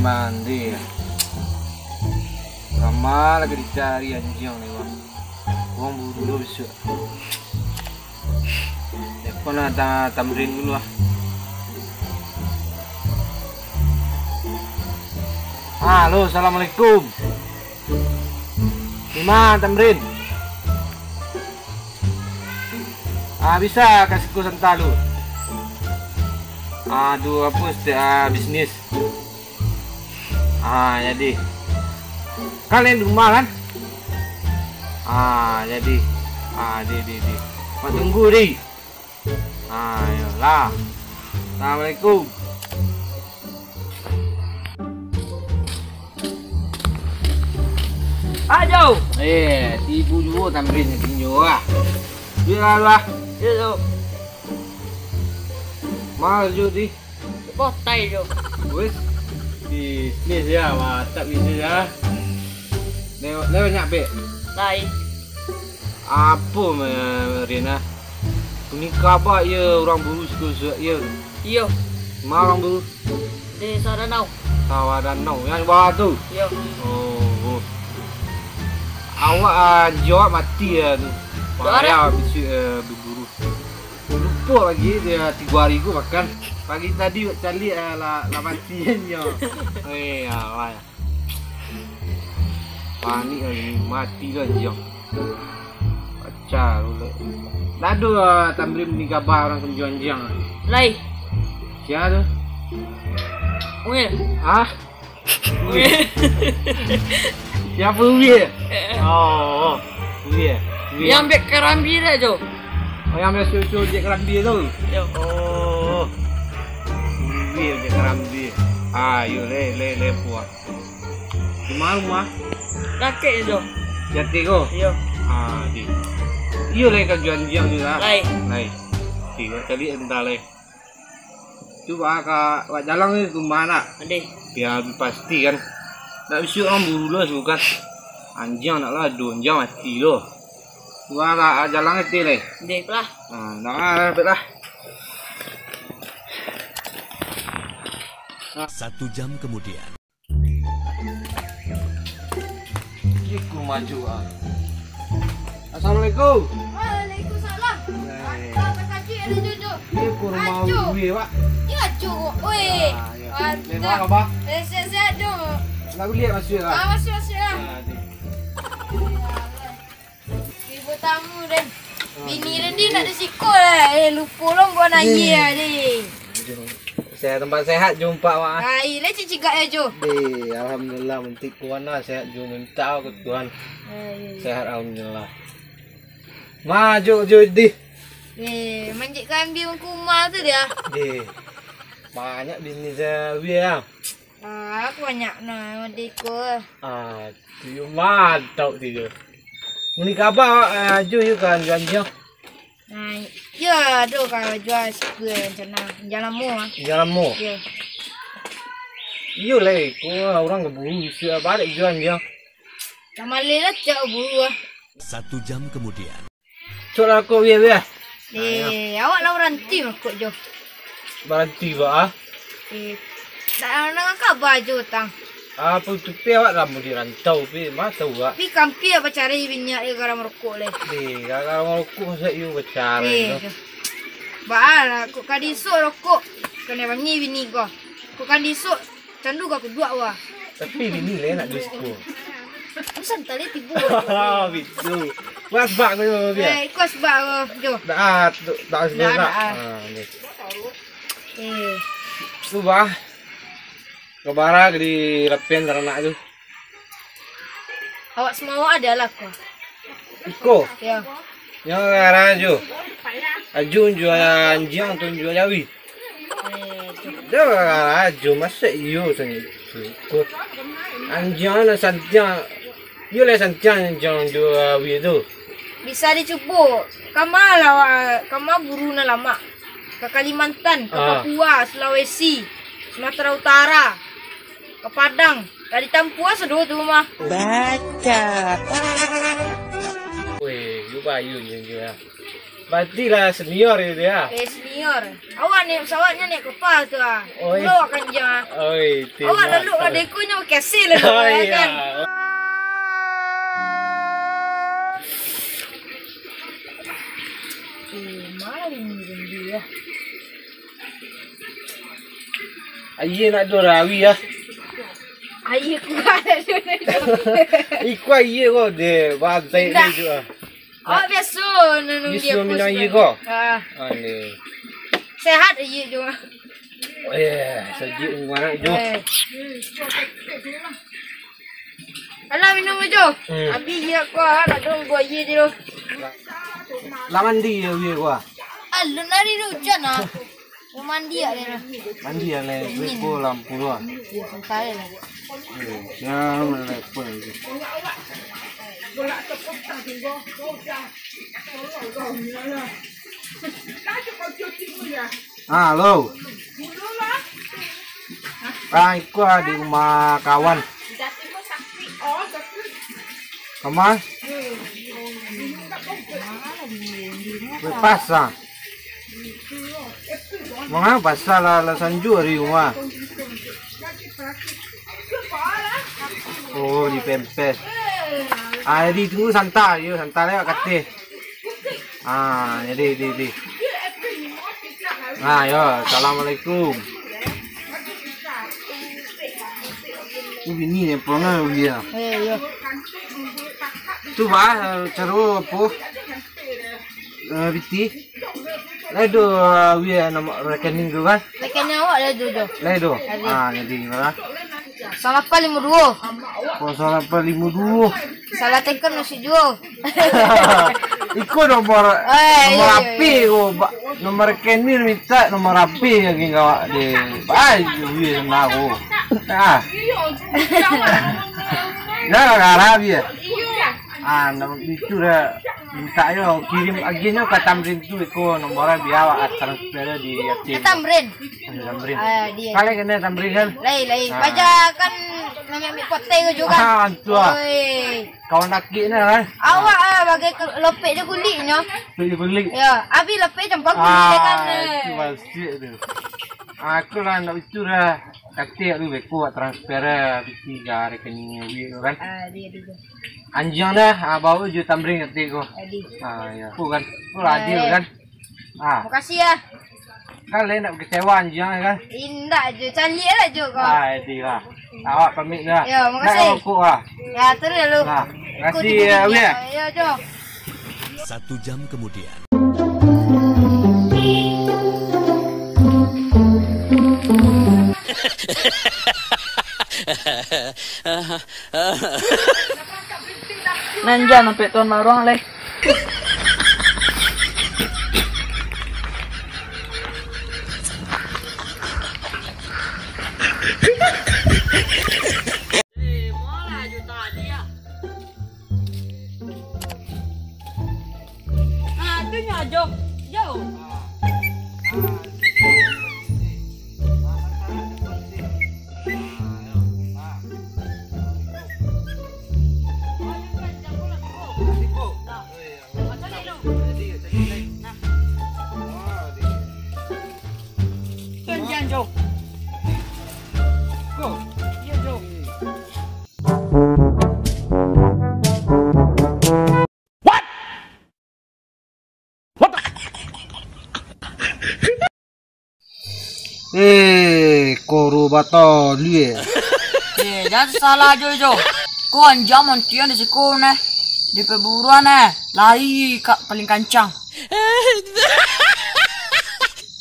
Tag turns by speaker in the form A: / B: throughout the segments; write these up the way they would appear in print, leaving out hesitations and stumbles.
A: Mandi. Lama lagi dicari anjing nih bang. Uang buru dulu besok. Telepon ada Tamrin dulu lah. Halo, assalamualaikum. Gimana Tamrin? Bisa kasih ku sental dulu. Aduh, apa bisnis? Jadi kalian di rumah kan? Jadi di. Mak tunggu di. Ayolah. Assalamualaikum. Ayo. Tipu juga Tamrin tinju ah. Biarlah. Yo. Maju di.
B: Botai jo.
A: Wes. Bisnis ya, mantap bisnis ya. Lewat nyampe.
B: Lai.
A: Apa Marina? Ini kabar ya orang buru suka ya.
B: Iyo.
A: Mana orang buru?
B: Di Saranau.
A: Sawah Danau yang bawah tu.
B: Iyo.
A: Oh. Awak jawab mati ya tu. Payah berburu. Lupa lagi dia 3 hari ku makan. Pagi tadi cari lah matiannya. Awak. Panik lagi mati lah jong. Pacah dulu. Ladu Tamrin ni kabar orang penjual-jual.
B: Lai.
A: Siapa tu?
B: Uye.
A: Uye. Siapa Uye? Oh. Uye.
B: Yang ambil kerambi dah jo.
A: Yang ambil susu dia kerambi tu.
B: Yo.
A: Oh. Uye dia kerambi. Yo le puas. Di mana rumah?
B: Kakek jo.
A: Jati ko.
B: Yo.
A: Di. Iyo le kerjaan dia juga.
B: Lai.
A: Tiga kali entah le. Coba wak jalan ni ke mana?
B: Ade.
A: Biar pasti kan. Tak bisa orang buru lah bukan. Anjing nak lah donjang mati loh. Coba jalan itu le.
B: Ade lah.
A: Nak lah.
C: 1 jam kemudian.
A: Ikut maju Assalamualaikum.
D: Waalaikumsalam. Apa kaki ada cucu?
A: Ikut rumah gue pak.
D: Ya cucu. Weh.
A: Memang apa?
D: Sehat-sehat dong.
A: Nak beli masuk lah.
D: Masuk lah. Ibu tamu dan bini Rendi nak ada siko lah. Lupa lah buat nanya ni.
A: Saya tempat sehat jumpa wak.
D: Lah cici gak ya Jo.
A: Alhamdulillah mentik kuan lah sehat jumpa minta ke Tuhan. Sehat alhamdulillah. Maju di.
D: Manjik kambing kumar tu dia.
A: Banyak bisnis dia.
D: Aku banyak nak mendeko.
A: Tu mantap tu. Ini kabar aju kan jual.
D: Ya, aduh kalau jual suka macam mana. Jalan mu. Ya.
A: Iyo le, orang keburu bisa balik jual dia.
D: Sama lelah cak buru.
C: 1 jam kemudian.
A: Soal aku biar.
D: Awak lah ranti makut Jo.
A: Berhenti pak
D: Tak nak kabar Jo tang.
A: Apa tu awak lah mau dirantau mah tahu pak.
D: Pi kampi apa cari minyak dia garam rokok le.
A: Kalau rokok saya you bercara.
D: Bah, aku kadisuk rokok. Kena bangi bini ko. Aku kadisuk candu aku dua wah.
A: Tapi bini le nak disko.
D: Pesan tali tibu.
A: Betul. Kuas bak tu biar.
D: Kuas bak Jo.
A: Tak sebenarnya. Tu bah. Kebara di lepen ternak tu.
D: Awak semua ada lah ko.
A: Iko.
D: Ya.
A: Yang arah Aju. Aju jual anjing tu jual jawi. Dia arah Aju masa iyo sini. Iko. Anjing na santiang. Iyo le santiang jangan jual jawi tu.
D: Bisa dicuba. Kama buru na lama. Ke Kalimantan, ke Papua, Sulawesi, Sumatera Utara, ke Padang. Dari Tampua sedua tu mah.
B: Baca.
A: Weh, you bayu je ya. Berarti lah senior itu ya.
D: Senior. Awak naik pesawatnya naik kapal tu ah.
A: Oi.
D: Pulau akan jam.
A: Oi,
D: Awak lalu adekunya pakai hasil lalu
A: Oh,
D: kan.
A: iya.
D: Mana dia?
A: Ayah nak do rawi ya.
D: Ayah kuat tu.
A: Ikut ayah kau de bantai
D: Tak.
A: ni juga.
D: Awak biasa nunung dia.
A: Biasa minum ayah kau.
D: Ah,
A: Ni.
D: sehat ayah juga.
A: Sejuk mana jo.
D: Alah minum aja.
A: Hmm.
D: Habis dia kuat nak tunggu ayah dia.
A: Laman di ayah kau.
D: Alah nari hujan ah. Mau mandi ah dia.
A: Mandi yang lain, kau lampu tu.
D: Dia santai lah.
A: Ya, mana pun itu. Halo. Aku di rumah kawan. Kamu? Pasang. Mana pasal lah sanju di rumah. Oh, di pempes. Jadi tunggu santai, yo santai lewat kate. Jadi. Yo, assalamualaikum. Ini ni pernah dia.
D: Ya.
A: Tu bah, caru apa? Biti. Ledo dia nama rekening tu kan?
D: Rekening awak dah jodoh.
A: Ledo. Jadi mana?
D: Salah apa 52.
A: Kau salah apa 52?
D: Salah tekan nasi jual.
A: Ikut nomor
D: iya.
A: api ko nomor rekening minta nomor api lagi kau de. Ai dia nak ko. Dah garab ya. Nama itu dah minta yo kirim agennya ke Tamrin tu ko nomor biar transfer di ATM.
D: Tamrin.
A: Tamrin.
D: Dia.
A: Kali kena Tamrin kan?
D: Lai. Pajak kan ambil kote ke juga.
A: Tua.
D: Oi.
A: Kawan laki ni kan?
D: Awak bagai lepek dia kulitnya.
A: Kulit.
D: Ya, abi lepek campur kulit dia kan.
A: Itu pasti tu. Aku lah nak itu dah kata tu beko transfer tiga rekening dia kan.
D: Dia.
A: Anjing dah bawa je Tamrin ketik ko. Ya. Bukan. Adil kan?
D: Makasih ya.
A: Kan lain nak kecewa anjing kan?
D: Indah je, cantik lah je kau.
A: Adil lah. Awak pamit dah.
D: Ya, makasih.
A: Nak aku lah.
D: Ya, terus lu.
A: Terima kasih ya.
D: Ya, Jo.
C: 1 jam kemudian.
B: Nandiyan sampai tuan marung leh. Jauh. Jauh. Go. Iya, jauh.
A: Koru bato lui.
B: Jangan salah Jo. Kau anjam montian di siku ne. Di perburuan ne. Lari paling kancang.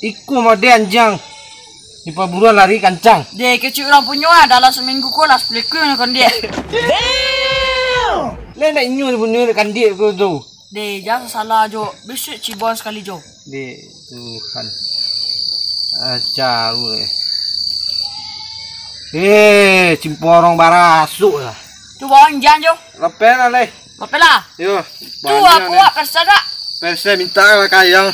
A: Iku mode anjang. Di perburuan lari kancang.
B: Dia kecil orang punya dalam seminggu kau lah 10 kilo kan dia.
A: Le nak inyu punya kan dia ko tu.
B: Dia jangan salah Jo. Besok cibon sekali Jo.
A: De Tuhan. Ajaru le. Cimporong barasuk lah.
B: Tu bawa anjang Jo.
A: Lepas lah le.
B: Apa lah?
A: Yo.
B: Tu aku persa tak?
A: Persa minta lah kayang.